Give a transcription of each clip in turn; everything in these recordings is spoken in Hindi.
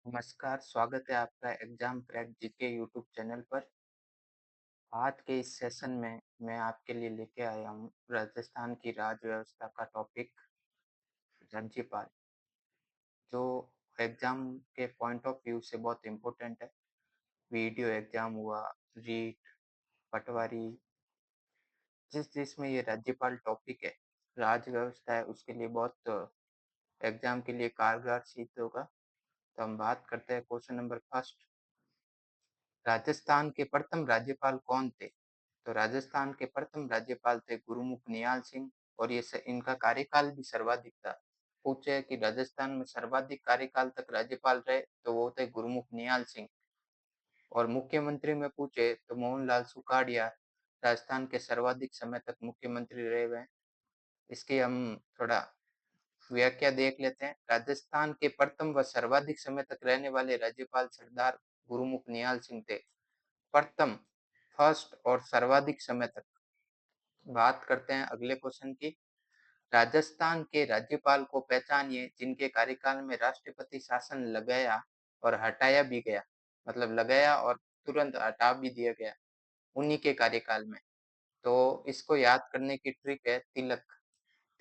नमस्कार, स्वागत है आपका exam crack GK YouTube channel पर। आज के इस सेशन में मैं आपके लिए लेके आया हूँ राजस्थान की राज्य व्यवस्था का टॉपिक राज्यपाल, जो एग्जाम के पॉइंट ऑफ व्यू से बहुत इम्पोर्टेंट है। वीडियो एग्जाम हुआ, रीट, पटवारी, जिसमें ये राज्यपाल टॉपिक है, राज्य व्यवस्था है, उसके लिए बहुत एग्जाम के लिए कारगर सिद्ध होगा। तो हम बात करते हैं क्वेश्चन नंबर फर्स्ट। राजस्थान के प्रथम राज्यपाल कौन थे? तो राजस्थान के प्रथम राज्यपाल थे गुरुमुख निहाल सिंह, और इनका कार्यकाल भी सर्वाधिक था। पूछे कि राजस्थान में सर्वाधिक कार्यकाल तक राज्यपाल रहे, तो वो थे गुरुमुख निहाल सिंह। और मुख्यमंत्री में पूछे तो मोहनलाल सुखाड़िया राजस्थान के सर्वाधिक समय तक मुख्यमंत्री रहे हुए हैं। इसकी हम थोड़ा व्याख्या देख लेते हैं। राजस्थान के प्रथम व सर्वाधिक समय तक रहने वाले राज्यपाल सरदार गुरुमुख निहाल सिंह थे। प्रथम, फर्स्ट और सर्वाधिक समय तक। बात करते हैं अगले क्वेश्चन की। राजस्थान के राज्यपाल को पहचानिए जिनके कार्यकाल में राष्ट्रपति शासन लगाया और हटाया भी गया, मतलब लगाया और तुरंत हटा भी दिया गया उन्हीं के कार्यकाल में। तो इसको याद करने की ट्रिक है तिलक।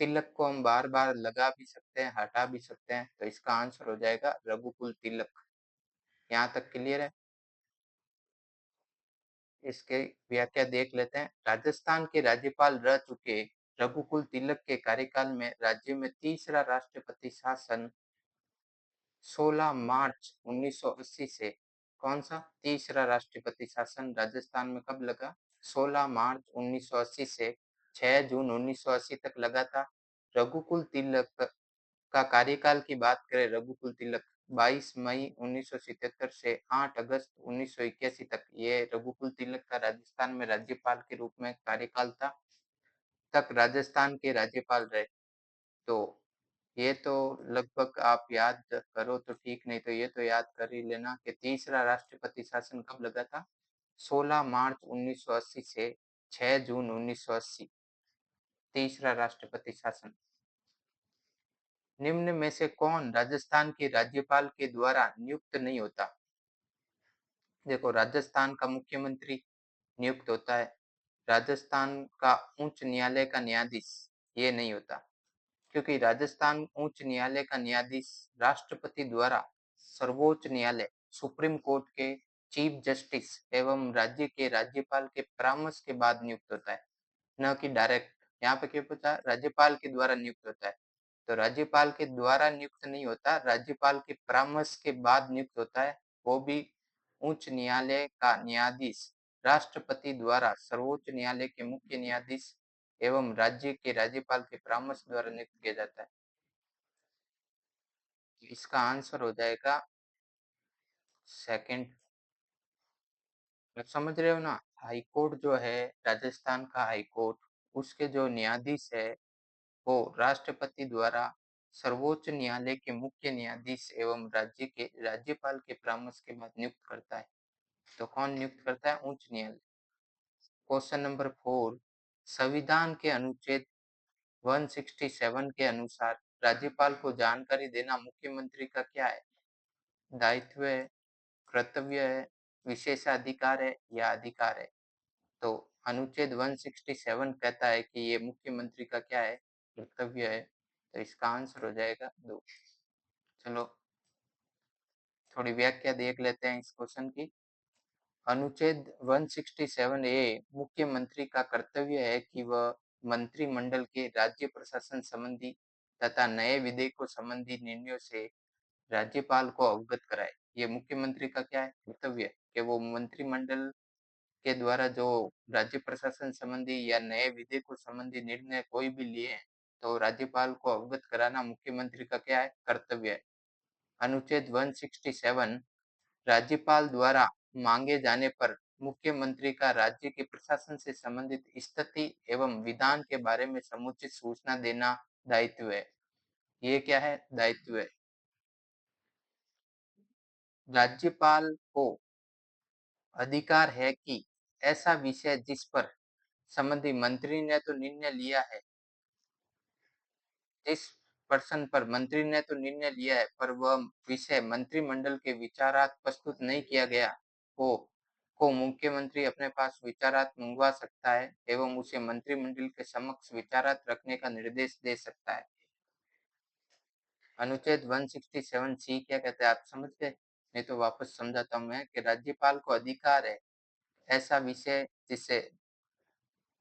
तिलक को हम बार बार लगा भी सकते हैं, हटा भी सकते हैं, तो इसका आंसर हो जाएगा रघुकुल तिलक। यहाँ तक क्लियर है? इसके व्याख्या देख लेते हैं। राजस्थान के राज्यपाल रह चुके रघुकुल तिलक के कार्यकाल में राज्य में तीसरा राष्ट्रपति शासन 16 मार्च 1980 से, कौन सा तीसरा राष्ट्रपति शासन राजस्थान में कब लगा? 16 मार्च 1980 से 6 जून 1980 तक लगा था। रघुकुल तिलक का कार्यकाल की बात करें, रघुकुल तिलक 22 मई 1977 से 8 अगस्त 1981 तक, ये रघुकुल तिलक का राजस्थान में राज्यपाल के रूप में कार्यकाल था। तक राजस्थान के राज्यपाल रहे। तो ये तो लगभग आप याद करो तो ठीक, नहीं तो ये तो याद कर ही लेना कि तीसरा राष्ट्रपति शासन कब लगा था? 16 मार्च 1980 से 6 जून 1980, तीसरा राष्ट्रपति शासन। निम्न में से कौन राजस्थान के राज्यपाल के द्वारा नियुक्त नहीं होता? देखो, राजस्थान का मुख्यमंत्री नियुक्त होता है। राजस्थान का उच्च न्यायालय का न्यायाधीश ये नहीं होता, क्योंकि राजस्थान उच्च न्यायालय का न्यायाधीश राष्ट्रपति द्वारा सर्वोच्च न्यायालय सुप्रीम कोर्ट के चीफ जस्टिस एवं राज्य के राज्यपाल के परामर्श के बाद नियुक्त होता है, न कि डायरेक्ट। यहाँ पे क्या पूछा? राज्यपाल के द्वारा नियुक्त होता है। तो राज्यपाल के द्वारा नियुक्त नहीं होता, राज्यपाल के परामर्श के बाद नियुक्त होता है, वो भी उच्च न्यायालय का न्यायाधीश राष्ट्रपति द्वारा सर्वोच्च न्यायालय के मुख्य न्यायाधीश एवं राज्य के राज्यपाल के परामर्श द्वारा नियुक्त किया जाता है। इसका आंसर हो जाएगा सेकंड। समझ रहे हो ना? हाई कोर्ट जो है, राजस्थान का हाई कोर्ट, उसके जो न्यायाधीश है वो राष्ट्रपति द्वारा सर्वोच्च न्यायालय के मुख्य न्यायाधीश एवं राज्य के राज्यपाल के परामर्श के बाद नियुक्त करता है। तो कौन नियुक्त करता है? उच्च न्यायालय। Question number 4। संविधान के अनुच्छेद 167 के अनुसार राज्यपाल को जानकारी देना मुख्यमंत्री का क्या है? दायित्व है, कर्तव्य है, विशेषाधिकार है या अधिकार है? तो अनुच्छेद 167 कहता है कि ये मुख्यमंत्री का क्या है? कर्तव्य है। तो इसका आंसर हो जाएगा 2। चलो थोड़ी व्याख्या देख लेते हैं इस क्वेश्चन की। अनुच्छेद 167 ए मुख्यमंत्री का कर्तव्य है कि वह मंत्रिमंडल के राज्य प्रशासन संबंधी तथा नए विधेयकों संबंधी निर्णयों से राज्यपाल को अवगत कराए। ये मुख्यमंत्री का क्या है? कर्तव्य है कि वो मंत्रिमंडल के द्वारा जो राज्य प्रशासन संबंधी या नए विधेयकों संबंधी निर्णय कोई भी लिए हैं, तो राज्यपाल को अवगत कराना मुख्यमंत्री का क्या है? कर्तव्य है। अनुच्छेद 167 राज्यपाल द्वारा मांगे जाने पर मुख्यमंत्री का राज्य के प्रशासन से संबंधित स्थिति एवं विधान के बारे में समुचित सूचना देना दायित्व है। ये क्या है? दायित्व है। राज्यपाल को अधिकार है कि ऐसा विषय जिस पर संबंधी मंत्री ने तो निर्णय लिया है, जिस प्रश्न पर मंत्री ने तो निर्णय लिया है, पर वह विषय मंत्रिमंडल के विचारार्थ प्रस्तुत नहीं किया गया हो को मुख्यमंत्री अपने पास विचारार्थ मंगवा सकता है एवं उसे मंत्रिमंडल के समक्ष विचारार्थ रखने का निर्देश दे सकता है। अनुच्छेद 167 सी क्या कहते हैं, आप समझ गए? नहीं तो वापस समझाता हूँ मैं कि राज्यपाल को अधिकार है ऐसा विषय जिसे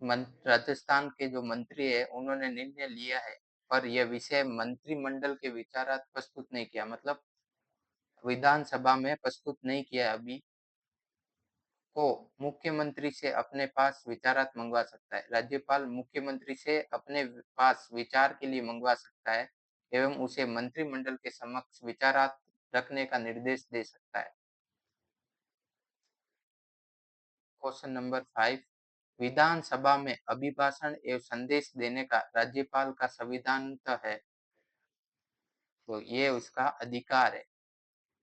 राजस्थान के जो मंत्री है उन्होंने निर्णय लिया है, पर यह विषय मंत्रिमंडल के विचारार्थ प्रस्तुत नहीं किया, मतलब विधानसभा में प्रस्तुत नहीं किया अभी, को मुख्यमंत्री से अपने पास विचारार्थ मंगवा सकता है। राज्यपाल मुख्यमंत्री से अपने पास विचार के लिए मंगवा सकता है एवं उसे मंत्रिमंडल के समक्ष विचारार्थ रखने का निर्देश दे सकता है। क्वेश्चन नंबर 5, विधानसभा में अभिभाषण एवं संदेश देने का राज्यपाल का संविधानतः है, तो ये उसका अधिकार है।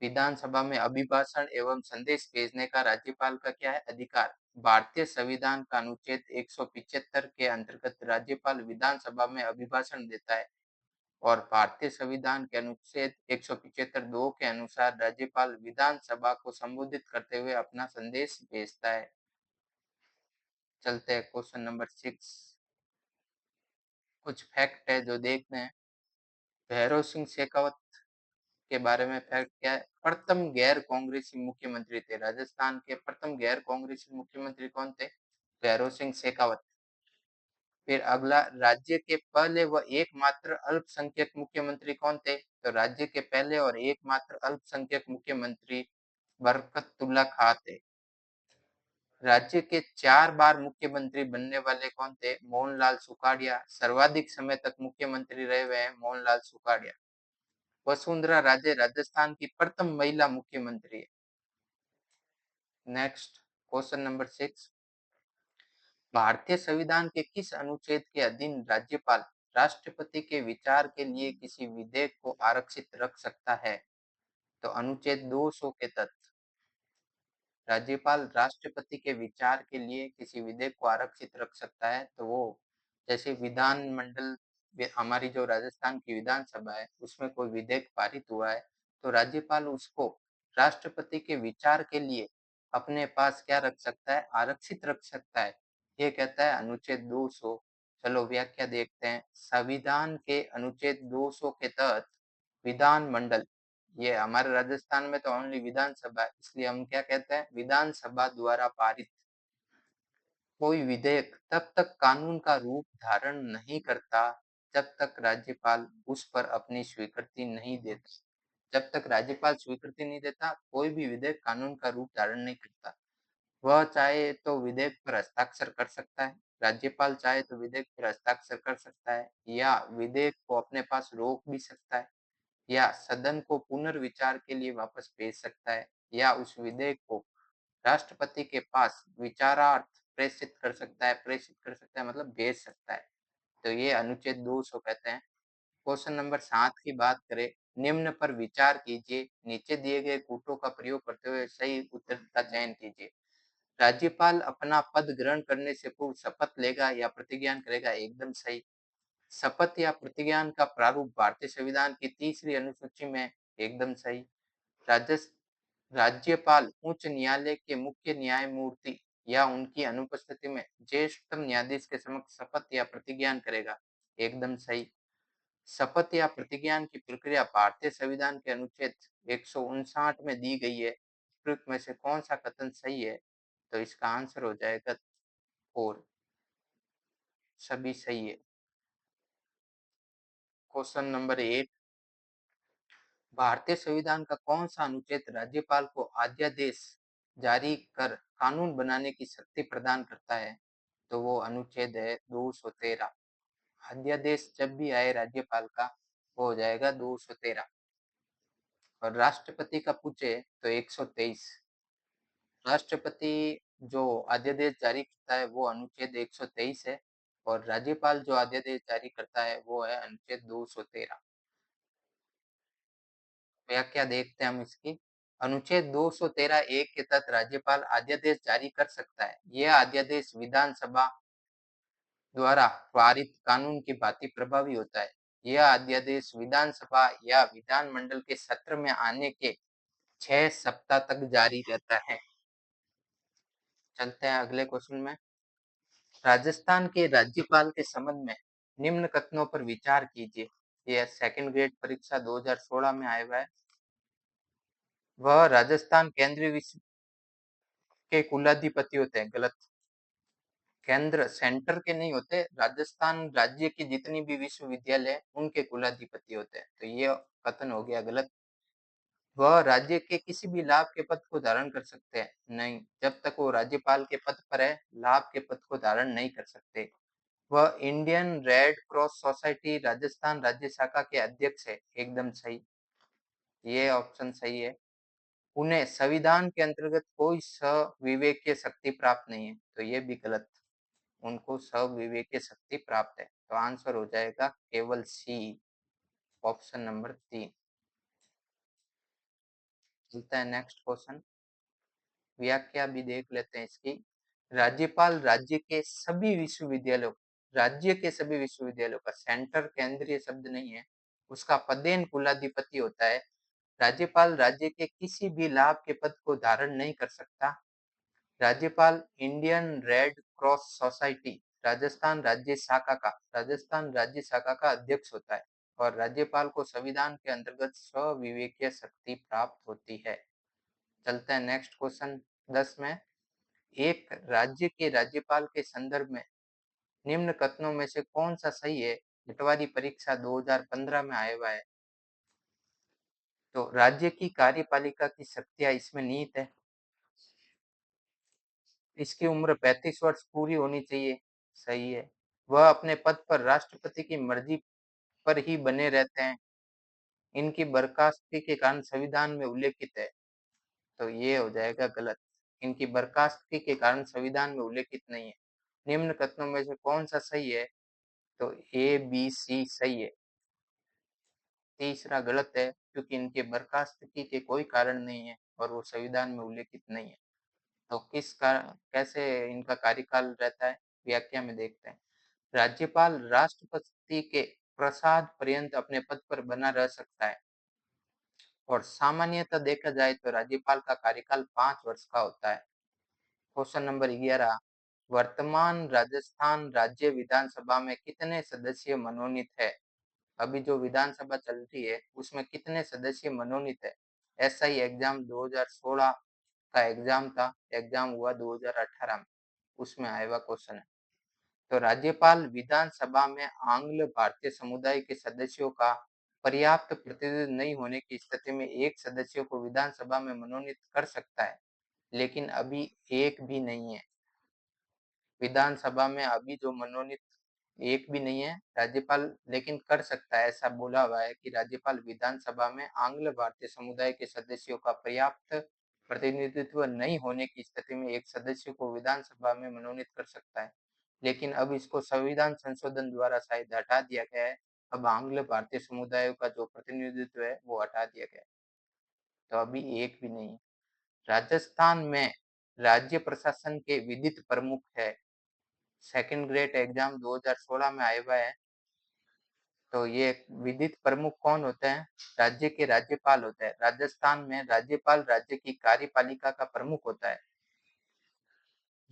विधानसभा में अभिभाषण एवं संदेश भेजने का राज्यपाल का क्या है, अधिकार। भारतीय संविधान का अनुच्छेद 175 के अंतर्गत राज्यपाल विधानसभा में अभिभाषण देता है और भारतीय संविधान के अनुच्छेद 175(2) के अनुसार राज्यपाल विधानसभा को संबोधित करते हुए अपना संदेश भेजता है। चलते हैं क्वेश्चन नंबर 6, कुछ फैक्ट है जो देखते हैं। भैरव सिंह शेखावत के बारे में फैक्ट क्या है, प्रथम गैर कांग्रेसी मुख्यमंत्री थे। राजस्थान के प्रथम गैर कांग्रेसी मुख्यमंत्री कौन थे, भैरव सिंह शेखावत। फिर अगला, राज्य के पहले व एकमात्र अल्पसंख्यक मुख्यमंत्री कौन थे, तो राज्य के पहले और एकमात्र अल्पसंख्यक मुख्यमंत्री बरकतुल्ला खां थे। राज्य के 4 बार मुख्यमंत्री बनने वाले कौन थे, मोहनलाल सुखाड़िया। सर्वाधिक समय तक मुख्यमंत्री रहे हुए हैं मोहनलाल सुखाड़िया। वसुंधरा राजे राजस्थान की प्रथम महिला मुख्यमंत्री है। नेक्स्ट क्वेश्चन नंबर 6, भारतीय संविधान के किस अनुच्छेद के अधीन राज्यपाल राष्ट्रपति के विचार के लिए किसी विधेयक को आरक्षित रख सकता है, तो अनुच्छेद 200 के तहत राज्यपाल राष्ट्रपति के विचार के लिए किसी विधेयक को आरक्षित रख सकता है। तो वो जैसे विधानमंडल, हमारी जो राजस्थान की विधानसभा है उसमें कोई विधेयक पारित हुआ है तो राज्यपाल उसको राष्ट्रपति के विचार के लिए अपने पास क्या रख सकता है, आरक्षित रख सकता है। ये कहता है अनुच्छेद 200। चलो व्याख्या देखते हैं। संविधान के अनुच्छेद 200 के तहत विधानमंडल, ये हमारे राजस्थान में तो ओनली विधानसभा है, इसलिए हम क्या कहते हैं, विधानसभा द्वारा पारित कोई विधेयक तब तक कानून का रूप धारण नहीं करता जब तक राज्यपाल उस पर अपनी स्वीकृति नहीं देता। जब तक राज्यपाल स्वीकृति नहीं देता कोई भी विधेयक कानून का रूप धारण नहीं करता। वह चाहे तो विधेयक पर हस्ताक्षर कर सकता है, राज्यपाल चाहे तो विधेयक पर हस्ताक्षर कर सकता है या विधेयक को अपने पास रोक भी सकता है या सदन को पुनर्विचार के लिए वापस भेज सकता है या उस विधेयक को राष्ट्रपति के पास विचारार्थ प्रेषित कर सकता है मतलब भेज सकता है। तो ये अनुच्छेद 200 कहते हैं। क्वेश्चन नंबर 7 की बात करें, निम्न पर विचार कीजिए, नीचे दिए गए कूटों का प्रयोग करते हुए सही उत्तर का चयन कीजिए। राज्यपाल अपना पद ग्रहण करने से पूर्व शपथ लेगा या प्रतिज्ञान करेगा, एकदम सही। शपथ या प्रतिज्ञान का प्रारूप भारतीय संविधान की 3री अनुसूची में, एकदम सही। राज्यपाल उच्च न्यायालय के मुख्य न्यायमूर्ति या उनकी अनुपस्थिति में ज्येष्ठतम न्यायाधीश के समक्ष शपथ या प्रतिज्ञान करेगा, एकदम सही। शपथ या प्रतिज्ञान की प्रक्रिया भारतीय संविधान के अनुच्छेद 159 में दी गई है। उपयुक्त में से कौन सा कथन सही है, तो इसका आंसर हो जाएगा 4, सभी सही है। क्वेश्चन नंबर 8, भारतीय संविधान का कौन सा अनुच्छेद राज्यपाल को अध्यादेश जारी कर कानून बनाने की शक्ति प्रदान करता है, तो वो अनुच्छेद है 213। अध्यादेश जब भी आए राज्यपाल का वो हो जाएगा 213। और राष्ट्रपति का पूछे तो 123। राष्ट्रपति जो अध्यादेश जारी करता है वो अनुच्छेद 123 है और राज्यपाल जो अध्यादेश जारी करता है वो है अनुच्छेद 213। व्याख्या देखते हैं हम इसकी। अनुच्छेद 213 एक के तहत राज्यपाल अध्यादेश जारी कर सकता है। यह अध्यादेश विधानसभा द्वारा पारित कानून की भांति प्रभावी होता है। यह अध्यादेश विधानसभा या विधानमंडल के सत्र में आने के 6 सप्ताह तक जारी रहता है। चलते हैं अगले क्वेश्चन में। राजस्थान के राज्यपाल के संबंध में निम्न कथनों पर विचार कीजिए। यह सेकंड ग्रेड परीक्षा 2016 में आया हुआ है। वह राजस्थान केंद्रीय विश्व के कुलाधिपति होते हैं। गलत। केंद्र सेंटर के नहीं होते, राजस्थान राज्य की जितनी भी विश्वविद्यालय उनके कुलाधिपति होते हैं। तो ये कथन हो गया गलत। वह राज्य के किसी भी लाभ के पद को धारण कर सकते हैं? नहीं, जब तक वो राज्यपाल के पद पर है लाभ के पद को धारण नहीं कर सकते। वह Indian red cross society Rajasthan राज्य शाखा के अध्यक्ष है। एकदम सही, ये ऑप्शन सही है। उन्हें संविधान के अंतर्गत कोई सविवेकीय शक्ति प्राप्त नहीं है। तो ये भी गलत, उनको सविवेकीय शक्ति प्राप्त है। तो आंसर हो जाएगा केवल सी, ऑप्शन नंबर 3। चलता है नेक्स्ट क्वेश्चन। व्याख्या भी देख लेते हैं इसकी। राज्यपाल राज्य के सभी विश्वविद्यालयों, राज्य के सभी विश्वविद्यालयों का, सेंटर केंद्रीय शब्द नहीं है, उसका पदेन कुलाधिपति होता है। राज्यपाल राज्य के किसी भी लाभ के पद को धारण नहीं कर सकता। राज्यपाल Indian red cross society Rajasthan राज्य शाखा का अध्यक्ष होता है और राज्यपाल को संविधान के अंतर्गत स्विवेकीय शक्ति प्राप्त होती है। चलते हैं नेक्स्ट क्वेश्चन 10 में। एक राज्य के राज्यपाल के संदर्भ में निम्न कथनों में से कौन सा सही है? पटवारी परीक्षा 2015 में आया हुआ है। तो राज्य की कार्यपालिका की शक्तियां इसमें निहित है। इसकी उम्र 35 वर्ष पूरी होनी चाहिए। सही है। वह अपने पद पर राष्ट्रपति की मर्जी पर ही बने रहते हैं। इनकी बर्खास्तगी के कारण संविधान में उल्लेखित है। तो ये हो जाएगा गलत। इनकी बर्खास्तगी के कारण संविधान में उल्लेखित नहीं है। निम्न कथनों में से कौन सा सही है? तो ए बी सी सही है। तीसरा गलत है क्योंकि इनके बर्खास्तगी के कोई कारण नहीं है और वो संविधान में उल्लेखित नहीं है। तो किस कैसे इनका कार्यकाल रहता है, व्याख्या में देखते हैं। राज्यपाल राष्ट्रपति के प्रसाद पर्यंत अपने पद पर बना रह सकता है और सामान्यतः देखा जाए तो राज्यपाल का कार्यकाल 5 वर्ष का होता है। Question number 11। वर्तमान राजस्थान राज्य विधानसभा में कितने सदस्य मनोनीत है? अभी जो विधानसभा चल रही है उसमें कितने सदस्य मनोनीत है? एसआई एग्जाम 2016 का एग्जाम था, एग्जाम हुआ 2018 में, उसमें आया हुआ क्वेश्चन है। तो राज्यपाल विधानसभा में आंग्ल भारतीय समुदाय के सदस्यों का पर्याप्त प्रतिनिधित्व नहीं होने की स्थिति में एक सदस्य को विधानसभा में मनोनीत कर सकता है, लेकिन अभी एक भी नहीं है। विधानसभा में अभी जो मनोनीत एक भी नहीं है राज्यपाल, लेकिन कर सकता है। ऐसा बोला हुआ है कि राज्यपाल विधानसभा में आंग्ल भारतीय समुदाय के सदस्यों का पर्याप्त प्रतिनिधित्व नहीं होने की स्थिति में एक सदस्य को विधानसभा में मनोनीत कर सकता है, लेकिन अब इसको संविधान संशोधन द्वारा शायद हटा दिया गया है। अब आंग्ल भारतीय समुदायों का जो प्रतिनिधित्व है वो हटा दिया गया है। तो अभी एक भी नहीं है। राजस्थान में राज्य प्रशासन के विधिक प्रमुख है। सेकंड ग्रेड एग्जाम 2016 में आया हुआ है। तो ये विधिक प्रमुख कौन होते हैं? राज्य के राज्यपाल होते हैं। राजस्थान में राज्यपाल राज्य की कार्यपालिका का प्रमुख होता है।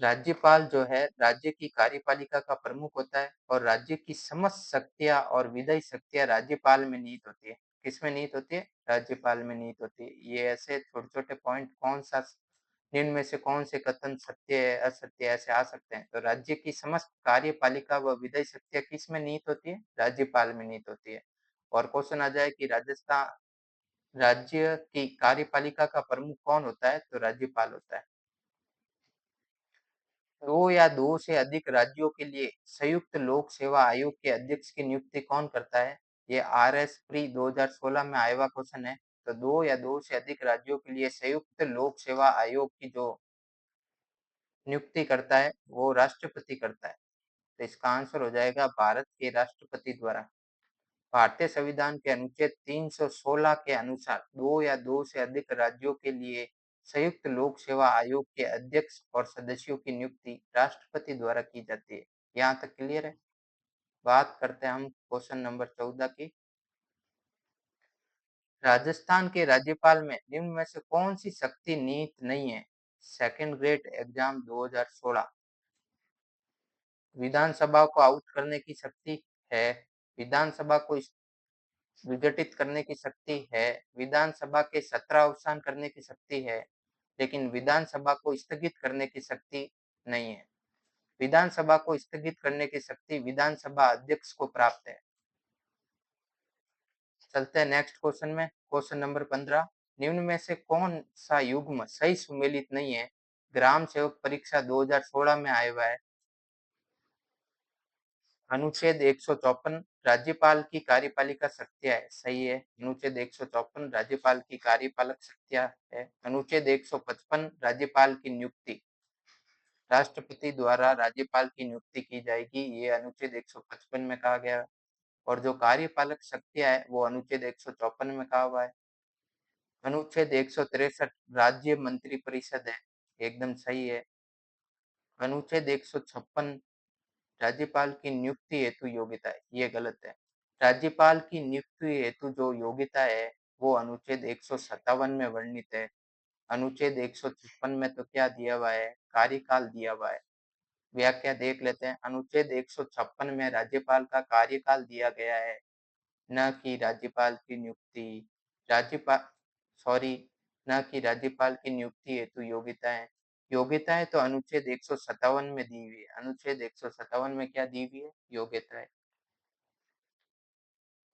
राज्यपाल जो है राज्य की कार्यपालिका का प्रमुख होता है और राज्य की समस्त शक्तियां और विधायी शक्तियां राज्यपाल में निहित होती है। किसमें निहित होती है? राज्यपाल में निहित होती है। ये ऐसे छोटे छोटे पॉइंट कौन सा, इनमें से कौन से कथन सत्य है असत्य ऐसे आ सकते हैं। तो राज्य की समस्त कार्यपालिका व विधायी शक्तियां किस में निहित होती है? राज्यपाल में निहित होती है। और क्वेश्चन आ जाए कि राजस्थान राज्य की कार्यपालिका का प्रमुख कौन होता है? तो राज्यपाल होता है। दो या दो से अधिक राज्यों के लिए संयुक्त लोक सेवा आयोग के अध्यक्ष की नियुक्ति कौन करता है? ये आरएस प्री 2016 में आया हुआ क्वेश्चन है। तो दो या दो से अधिक राज्यों के लिए संयुक्त लोक सेवा आयोग की जो नियुक्ति करता है वो राष्ट्रपति करता है। तो इसका आंसर हो जाएगा भारत के राष्ट्रपति द्वारा। भारतीय संविधान के अनुच्छेद 316 के अनुसार दो या दो से अधिक राज्यों के लिए संयुक्त लोक सेवा आयोग के अध्यक्ष और सदस्यों की नियुक्ति राष्ट्रपति द्वारा की जाती है। यहाँ तक क्लियर है? बात करते हैं हम क्वेश्चन नंबर 14 की। राजस्थान के राज्यपाल में निम्न में से कौन सी शक्ति निहित नहीं है? Second grade exam 2016। विधानसभा को आउट करने की शक्ति है, विधानसभा को विघटित करने की शक्ति है, विधानसभा के सत्र अवसान करने की शक्ति है, लेकिन विधानसभा को स्थगित करने की शक्ति नहीं है। विधानसभा को स्थगित करने की शक्ति विधानसभा अध्यक्ष को प्राप्त है। चलते हैं नेक्स्ट क्वेश्चन में। Question number 15। निम्न में से कौन सा युग्म सही सुमेलित नहीं है? ग्राम सेवक परीक्षा 2016 में आया हुआ है। अनुच्छेद 154 राज्यपाल की कार्यपालिका शक्तियां है, सही है। अनुच्छेद 154 राज्यपाल की कार्यपालक शक्तियां है। अनुच्छेद 155 राज्यपाल की नियुक्ति, राष्ट्रपति द्वारा राज्यपाल की नियुक्ति की जाएगी, ये अनुच्छेद 155 में कहा गया है। और जो कार्यपालक शक्तियां है वो अनुच्छेद 154 में कहा हुआ है। अनुच्छेद 163 राज्य मंत्री परिषद है, एकदम सही है। अनुच्छेद 156 राज्यपाल की नियुक्ति हेतु योग्यता है, ये गलत है। राज्यपाल की नियुक्ति हेतु जो योग्यता है वो अनुच्छेद 157 में वर्णित है। अनुच्छेद 156 में तो क्या दिया हुआ है? कार्यकाल दिया हुआ है। व्याख्या देख लेते हैं। अनुच्छेद 156 में राज्यपाल का कार्यकाल दिया गया है, न कि राज्यपाल की नियुक्ति। राज्यपाल सॉरी न कि राज्यपाल की नियुक्ति हेतु योग्यताएं। योग्यताएं तो अनुच्छेद 157 में दी हुई है। अनुच्छेद 157 में क्या दी हुई है? योग्यताएं।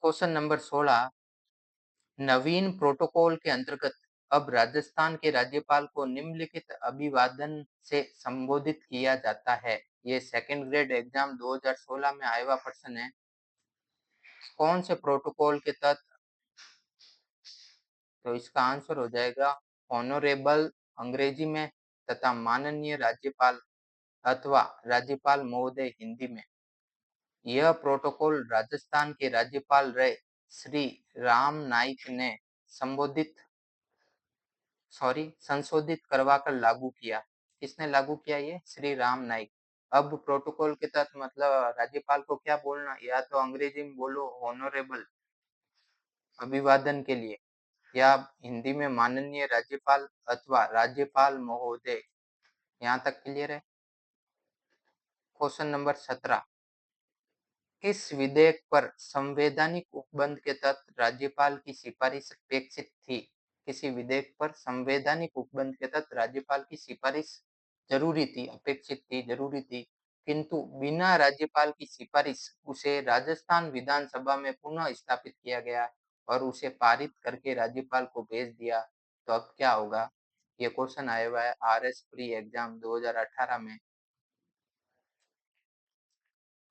Question number 16। नवीन प्रोटोकॉल के अंतर्गत अब राजस्थान के राज्यपाल को निम्नलिखित अभिवादन से संबोधित किया जाता है। ये सेकंड ग्रेड एग्जाम 2016 में आया हुआ प्रश्न है। कौन से प्रोटोकॉल के तहत? तो इसका आंसर हो जाएगा ऑनरेबल अंग्रेजी में तथा माननीय राज्यपाल अथवा राज्यपाल महोदय हिंदी में। यह प्रोटोकॉल राजस्थान के राज्यपाल रहे श्री राम नाईक ने संशोधित करवाकर लागू किया। किसने लागू किया? ये श्री राम नाईक। अब प्रोटोकॉल के तहत मतलब राज्यपाल को क्या बोलना? या तो अंग्रेजी में बोलो ऑनरेबल अभिवादन के लिए, या हिंदी में माननीय राज्यपाल अथवा राज्यपाल महोदय। यहाँ तक क्लियर है। Question number 17। किस विधेयक पर संवैधानिक उपबंध के तहत राज्यपाल की सिफारिश अपेक्षित थी? किसी विधेयक पर संवैधानिक उपबंध के तहत राज्यपाल की सिफारिश जरूरी थी, अपेक्षित थी, जरूरी थी, किंतु बिना राज्यपाल की सिफारिश उसे राजस्थान विधानसभा में पुनः स्थापित किया गया और उसे पारित करके राज्यपाल को भेज दिया। तो अब क्या होगा? ये क्वेश्चन आया हुआ है RS प्री एग्जाम 2018 में।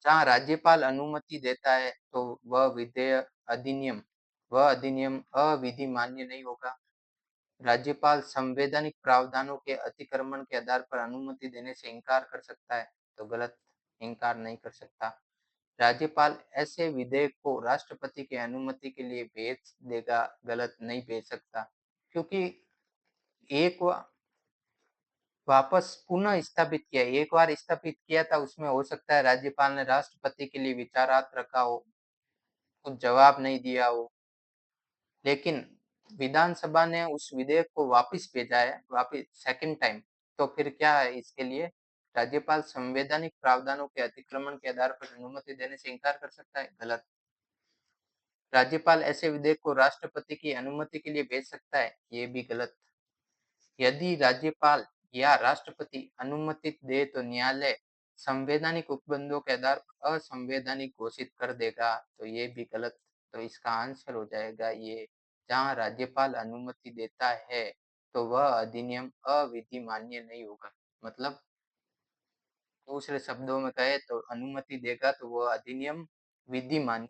जहाँ राज्यपाल अनुमति देता है तो वह अधिनियम अविधि मान्य नहीं होगा। राज्यपाल संवैधानिक प्रावधानों के अतिक्रमण के आधार पर अनुमति देने से इनकार कर सकता है, तो गलत, इनकार नहीं कर सकता। राज्यपाल ऐसे विधेयक को राष्ट्रपति की अनुमति के लिए भेज देगा, गलत, नहीं भेज सकता, क्योंकि एक वापस पुनः स्थापित किया, एक बार स्थापित किया था, उसमें हो सकता है राज्यपाल ने राष्ट्रपति के लिए विचारात रखा हो, कुछ जवाब नहीं दिया हो, लेकिन विधानसभा ने उस विधेयक को वापस भेजा है, वापस सेकंड टाइम। तो फिर क्या है इसके लिए? राज्यपाल संवैधानिक प्रावधानों के अतिक्रमण के आधार पर अनुमति देने से इनकार कर सकता है, गलत। राज्यपाल ऐसे विधेयक को राष्ट्रपति की अनुमति के लिए भेज सकता है, ये भी गलत। यदि राज्यपाल या राष्ट्रपति अनुमति दे तो न्यायालय संवैधानिक उपबंधों के आधार पर असंवैधानिक घोषित कर देगा, तो ये भी गलत। तो इसका आंसर हो जाएगा ये, जहाँ राज्यपाल अनुमति देता है तो वह अधिनियम अविधि मान्य नहीं होगा। मतलब दूसरे शब्दों में कहे तो अनुमति देगा तो वह अधिनियम विधि मान्य